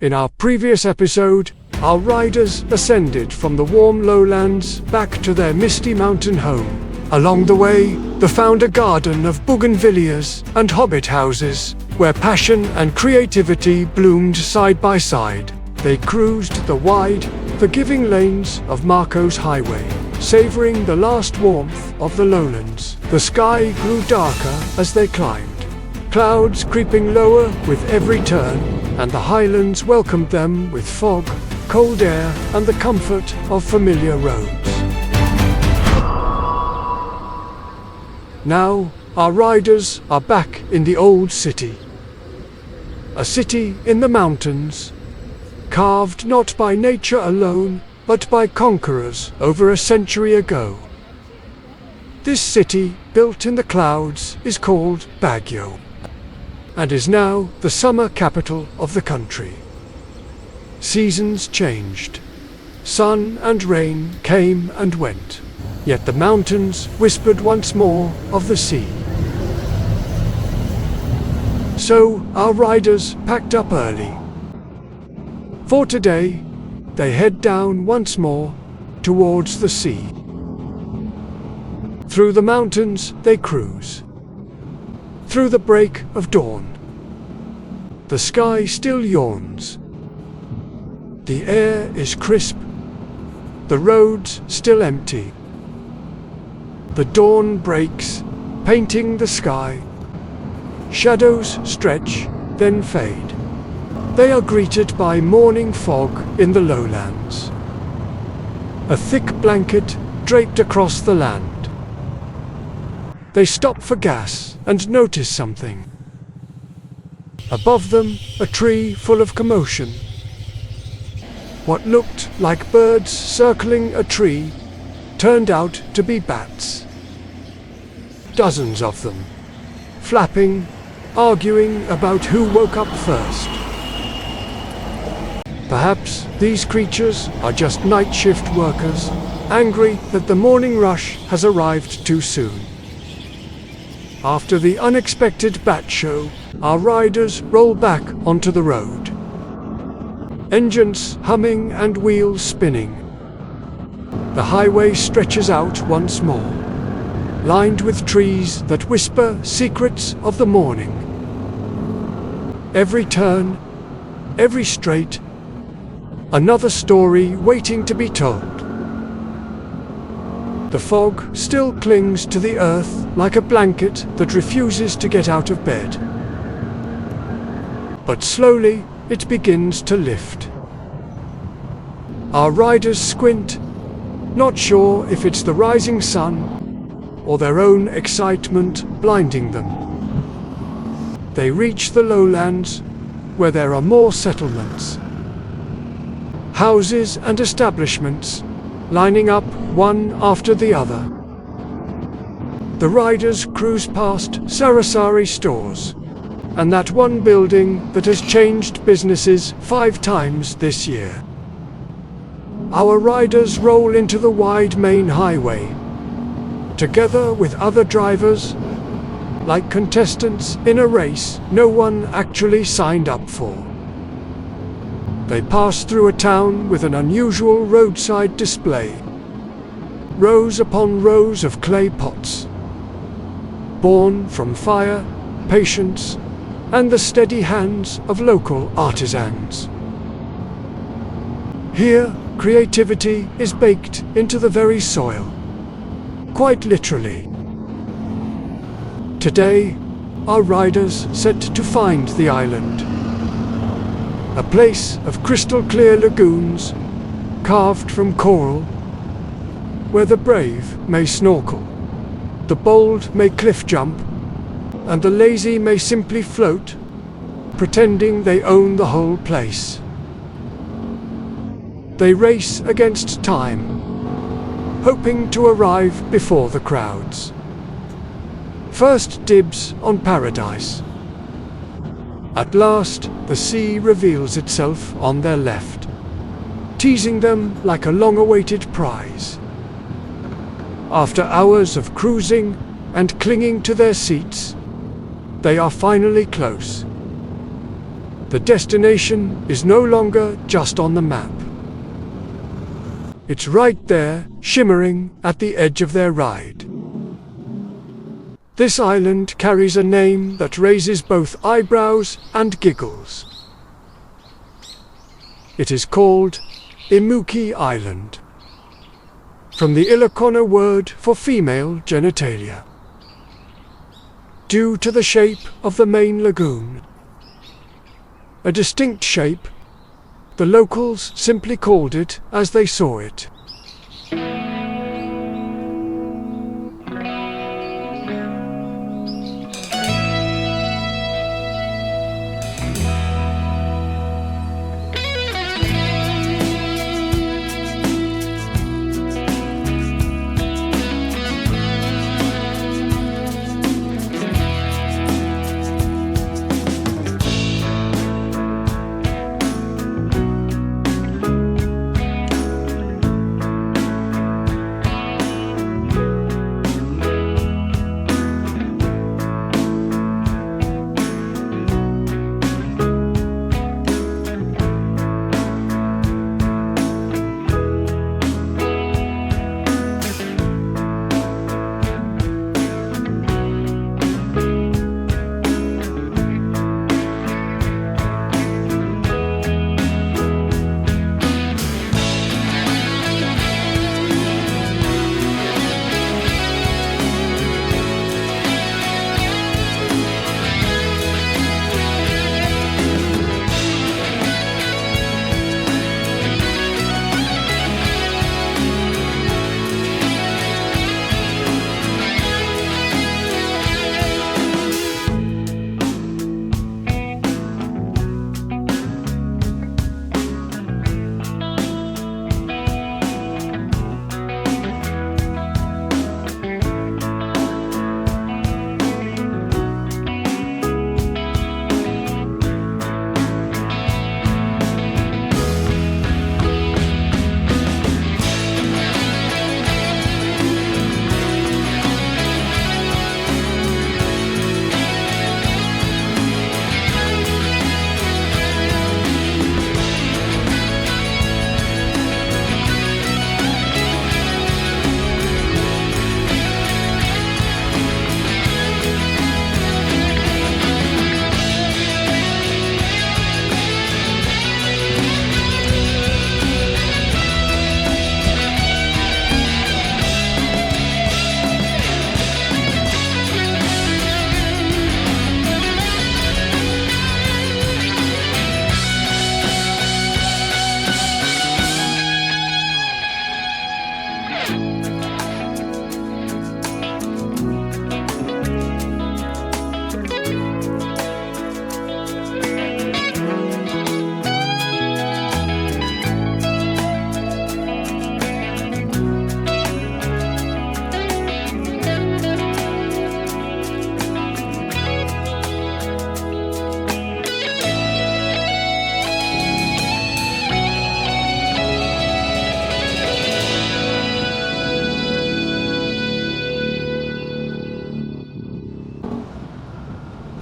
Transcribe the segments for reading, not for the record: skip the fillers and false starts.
In our previous episode, our riders ascended from the warm lowlands back to their misty mountain home. Along the way, they found a garden of bougainvilleas and hobbit houses, where passion and creativity bloomed side by side. They cruised the wide, forgiving lanes of Marco's highway, savoring the last warmth of the lowlands. The sky grew darker as they climbed, clouds creeping lower with every turn, and the highlands welcomed them with fog, cold air, and the comfort of familiar roads. Now, our riders are back in the old city. A city in the mountains, carved not by nature alone, but by conquerors over a century ago. This city, built in the clouds, is called Baguio, and is now the summer capital of the country. Seasons changed. Sun and rain came and went, yet the mountains whispered once more of the sea. So our riders packed up early. For today, they head down once more towards the sea. Through the mountains they cruise. Through the break of dawn. The sky still yawns. The air is crisp. The roads still empty. The dawn breaks, painting the sky. Shadows stretch, then fade. They are greeted by morning fog in the lowlands. A thick blanket draped across the land. They stop for gas and notice something. Above them, a tree full of commotion. What looked like birds circling a tree turned out to be bats. Dozens of them, flapping, arguing about who woke up first. Perhaps these creatures are just night shift workers, angry that the morning rush has arrived too soon. After the unexpected bat show, our riders roll back onto the road. Engines humming and wheels spinning. The highway stretches out once more, lined with trees that whisper secrets of the morning. Every turn, every straight, another story waiting to be told. The fog still clings to the earth like a blanket that refuses to get out of bed. But slowly it begins to lift. Our riders squint, not sure if it's the rising sun or their own excitement blinding them. They reach the lowlands, where there are more settlements. Houses and establishments, lining up one after the other. The riders cruise past Sarasari stores, and that one building that has changed businesses 5 times this year. Our riders roll into the wide main highway, together with other drivers, like contestants in a race no one actually signed up for. They pass through a town with an unusual roadside display. Rows upon rows of clay pots, born from fire, patience, and the steady hands of local artisans. Here, creativity is baked into the very soil, quite literally. Today, our riders set to find the island. A place of crystal clear lagoons, carved from coral, where the brave may snorkel, the bold may cliff jump, and the lazy may simply float, pretending they own the whole place. They race against time, hoping to arrive before the crowds. First dibs on paradise. At last, the sea reveals itself on their left, teasing them like a long-awaited prize. After hours of cruising and clinging to their seats, they are finally close. The destination is no longer just on the map. It's right there, shimmering at the edge of their ride. This island carries a name that raises both eyebrows and giggles. It is called Immuki Island, from the Ilocano word for female genitalia. Due to the shape of the main lagoon, a distinct shape, the locals simply called it as they saw it.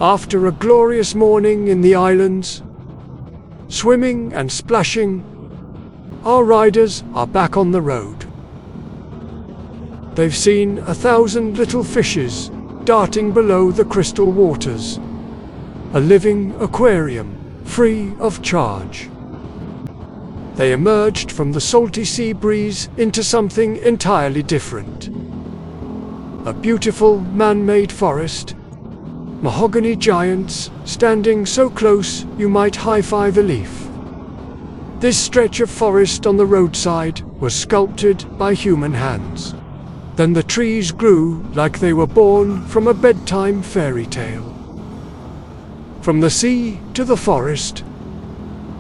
After a glorious morning in the islands, swimming and splashing, our riders are back on the road. They've seen 1,000 little fishes darting below the crystal waters, a living aquarium free of charge. They emerged from the salty sea breeze into something entirely different. A beautiful man-made forest, mahogany giants standing so close you might high-five a leaf. This stretch of forest on the roadside was sculpted by human hands. Then the trees grew like they were born from a bedtime fairy tale. From the sea to the forest,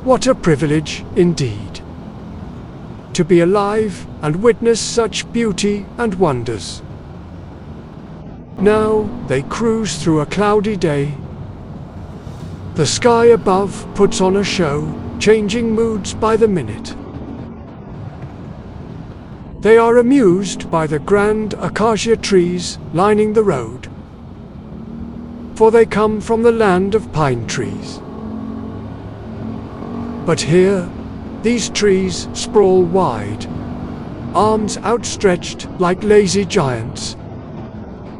what a privilege indeed, to be alive and witness such beauty and wonders. Now they cruise through a cloudy day. The sky above puts on a show, changing moods by the minute. They are amused by the grand acacia trees lining the road, for they come from the land of pine trees. But here, these trees sprawl wide, arms outstretched like lazy giants.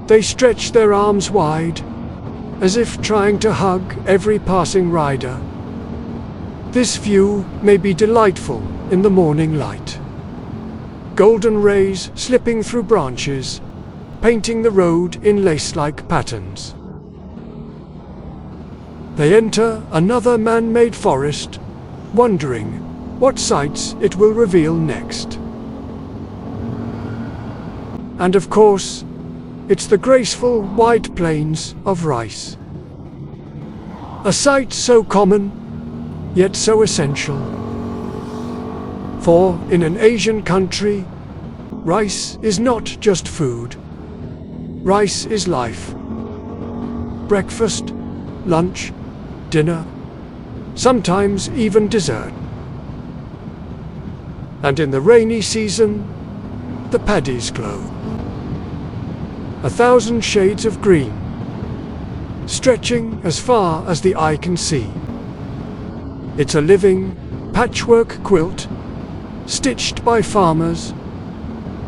They stretch their arms wide, as if trying to hug every passing rider. This view may be delightful in the morning light. Golden rays slipping through branches, painting the road in lace-like patterns. They enter another man-made forest, wondering what sights it will reveal next. And of course, it's the graceful white plains of rice. A sight so common, yet so essential. For in an Asian country, rice is not just food. Rice is life. Breakfast, lunch, dinner, sometimes even dessert. And in the rainy season, the paddies glow. 1,000 shades of green, stretching as far as the eye can see. It's a living patchwork quilt, stitched by farmers,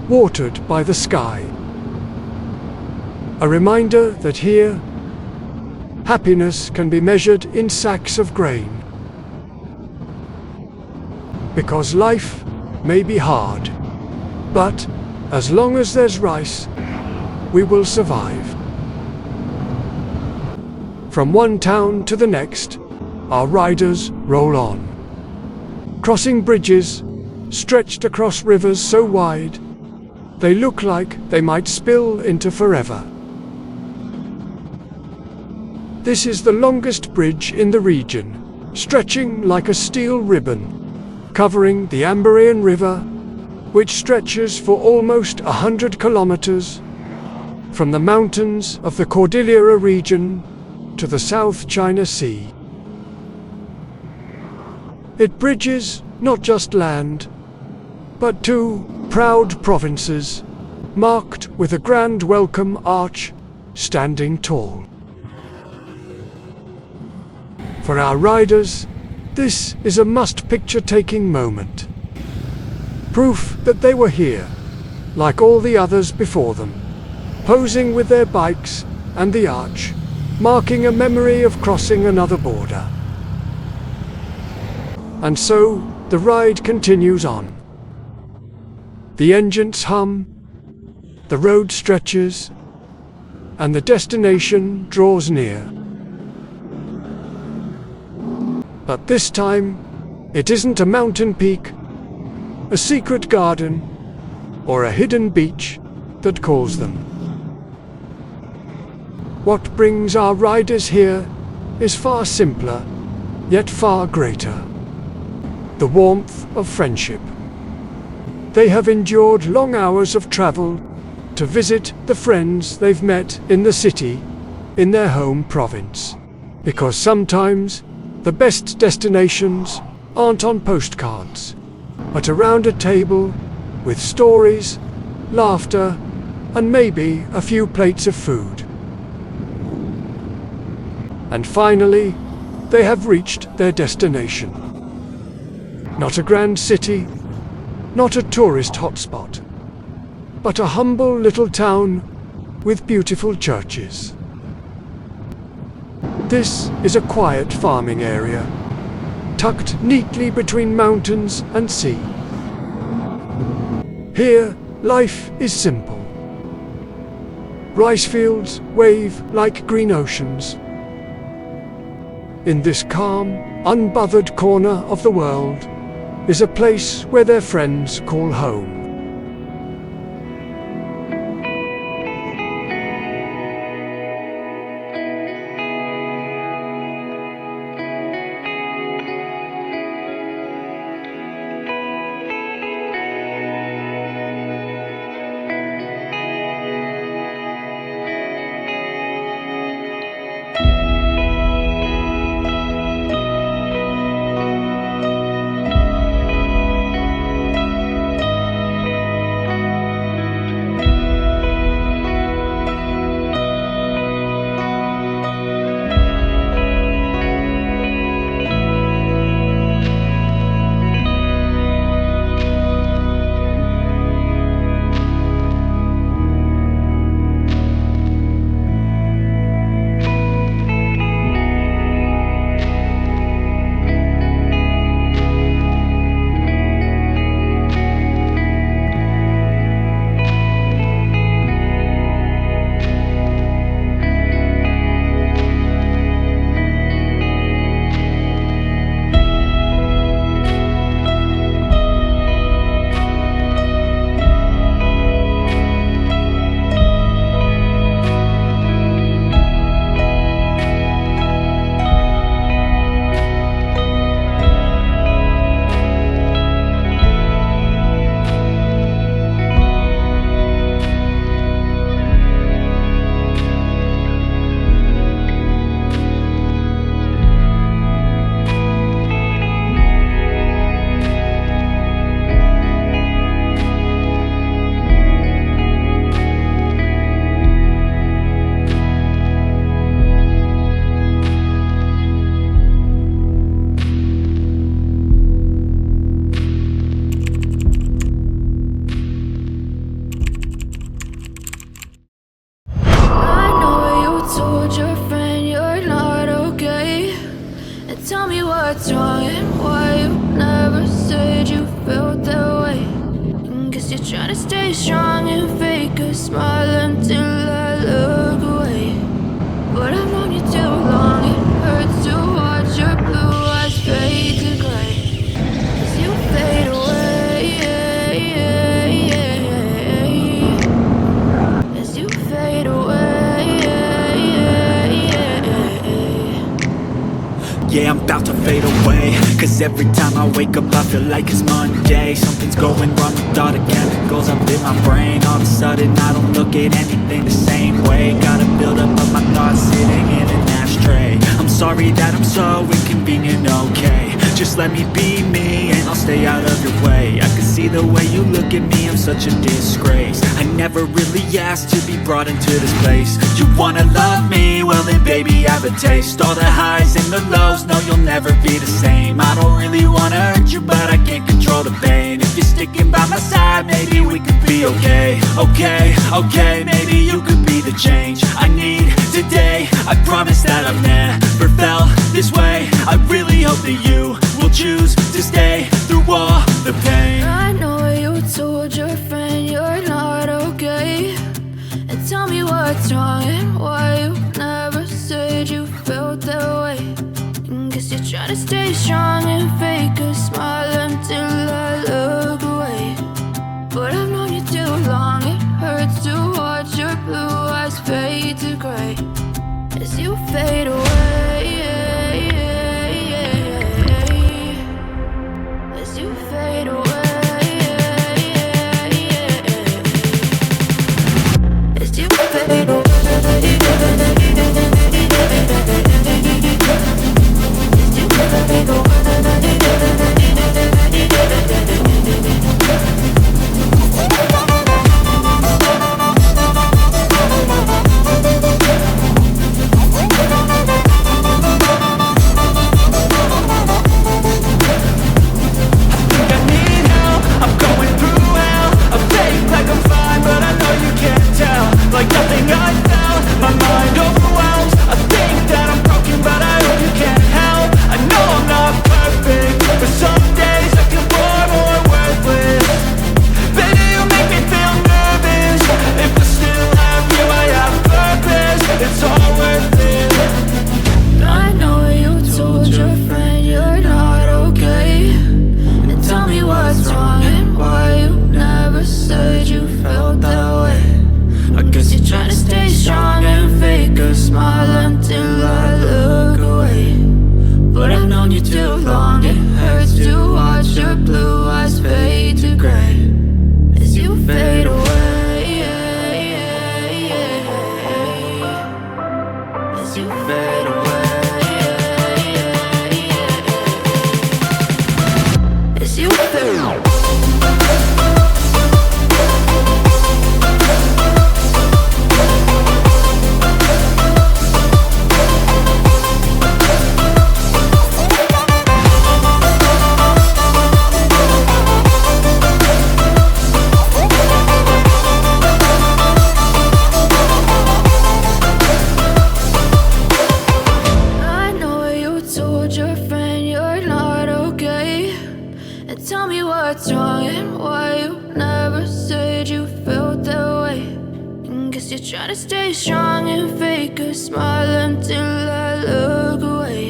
watered by the sky. A reminder that here, happiness can be measured in sacks of grain. Because life may be hard, but as long as there's rice, we will survive. From one town to the next, our riders roll on, crossing bridges, stretched across rivers so wide, they look like they might spill into forever. This is the longest bridge in the region, stretching like a steel ribbon, covering the Amburayan River, which stretches for almost 100 kilometers, from the mountains of the Cordillera region to the South China Sea. It bridges not just land, but two proud provinces, marked with a grand welcome arch standing tall. For our riders, this is a must-picture-taking moment. Proof that they were here, like all the others before them, posing with their bikes and the arch, marking a memory of crossing another border. And so, the ride continues on. The engines hum, the road stretches, and the destination draws near. But this time, it isn't a mountain peak, a secret garden, or a hidden beach that calls them. What brings our riders here is far simpler, yet far greater. The warmth of friendship. They have endured long hours of travel to visit the friends they've met in the city, in their home province. Because sometimes the best destinations aren't on postcards, but around a table with stories, laughter, and maybe a few plates of food. And finally, they have reached their destination. Not a grand city, not a tourist hotspot, but a humble little town with beautiful churches. This is a quiet farming area, tucked neatly between mountains and sea. Here, life is simple. Rice fields wave like green oceans. In this calm, unbothered corner of the world is a place where their friends call home. try to stay strong and fake a smile until I look away. But I've known you too long, it hurts to watch your blue eyes fade to gray as you fade away, as you fade away. Yeah, I'm about to fade away, cause every time I wake up I feel like it's Monday. Something's going wrong with all the chemicals up in my brain. All of a sudden I don't look at anything the same way. Gotta build up of my thoughts sitting in an ashtray. I'm sorry that I'm so inconvenient, okay. Just let me be me and I'll stay out of your way. I can see the way you look at me, I'm such a disgrace. I never really asked to be brought into this place. You wanna love me? Well then baby I have a taste. All the highs and the lows, no you'll never be the same. I don't really wanna hurt you but I can't control the pain. If you're sticking by my side maybe we could be okay. Okay, maybe you could be the change I need today. I promise that I've never felt this way. I really hope that you will choose to stay through all the pain. I know you told your friend you're not okay, and tell me what's wrong and why you never said you felt that way. And guess you're trying to stay strong and fake a smile until I look away. But I've known you too long, it hurts to watch your blue eyes fade to gray as you fade away, as you fade away, as you fade away, as you fade away. Like nothing I felt, my mind overwhelms. I think that I'm broken, but I hope you can't help. I know I'm not perfect, but some days I feel far more worthless. Baby, you make me feel nervous. If I still have you, I have purpose. It's all worth it. I know you told your friend you're not okay, and tell me what's wrong and why you never said you felt that way. I guess you're trying to stay strong and fake a smile until I look away. But I've known you too long, it hurts to watch your blue eyes fade to gray as you fade away, as you fade away, as you fade away. What's wrong and why you never said you felt that way. And guess you're trying to stay strong and fake a smile until I look away.